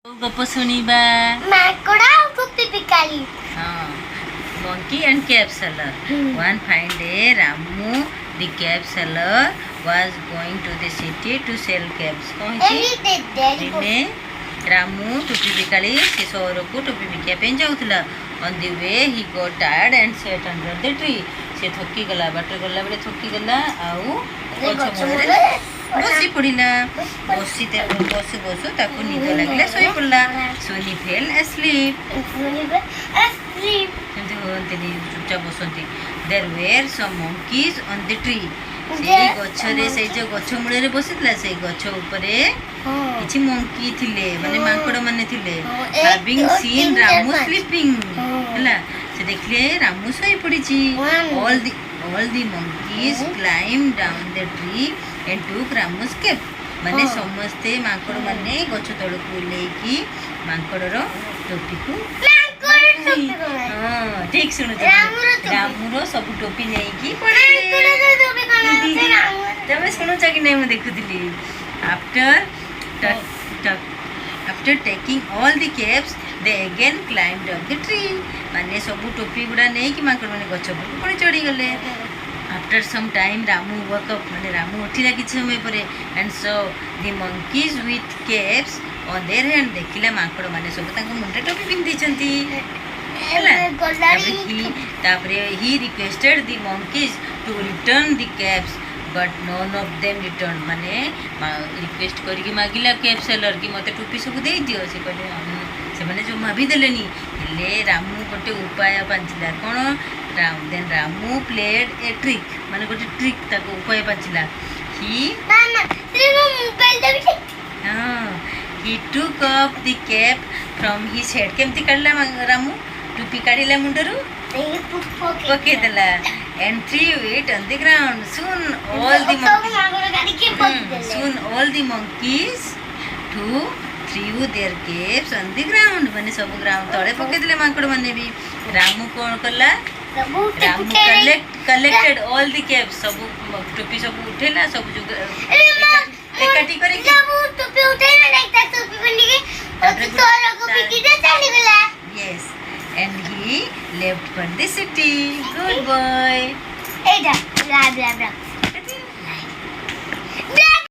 गप सुनिबा माकोड़ा टोपी पिकाली monkey and cave seller. One fine day Ramu the cave seller was going to the city to sell caves. दिने रामू टोपी बिकाली से सहर को टोपी बिकिया पे जाउथला. On the way he got tired and sat under the tree. से थकी गला बाटर गला बेले थकी गला आउ गछ मूले बसी पड़िला. बसु बसु ताकू निद लागला सोई पड़ला. So he fell asleep. सेमती होंतनी चुपचाप बसंती. There were some monkeys on the tree. सेई गछरे से जो गछ मूले रे बसितला से गछ ऊपरे किछि मंकी थिले माने मांकड़ माने थिले. Having seen Ramu sleeping हला से देखले रामू सोई पड़िछि. All the monkeys climbed down the tree and took Ramu's cap. माने समस्ते मांकड़ माने गछ तळकु लेकी मांकड़र टोपी को ठीक सुनु रामुर सब टोपी नेकी पड़े तमे सुनु कि नहीं मैं देखुली. After taking all the caps they again climbed up the tree. माने सब टोपी गुडा नहीं कि मांकड़ माने गछ पर पड़े चढ़ी गले. After some time Ramu woke up माने रामू उठिला किछ समय परे and so the monkeys with caps on their hand. देखिला मांकड़ माने सब तांको मुंडे टोपी पिंदी छंती तापरे he requested the monkeys to return the caps but none of them returned. माने रिक्वेस्ट करके मागिला कैप सेलर कि मते टोपी सब दे दियो. से कहले से माने जो माबी देलेनी ले रामू गोटे उपाय पांचिला कोन रामू प्लेड ए ट्रिक माने गोटे ट्रिक ताको उपाय पांचिला. He took off the cap from his head. केमती काढला रामू टोपी काढिला मुंडरू पके देला and threw it on the ground. Soon all the monkeys threw their caps on the ground. माने सब ग्राउंड तळे पके देले मांकड़ माने भी. रामू कोन करला Ramu collected all the caps. सब टोपी सब उठेला सब जो एकाठी करे के टोपी उठेला नहीं त टोपी बनी के तो लोग पिकी दे चली गेला. Yes, and he left for the city. Good boy. Blah blah blah.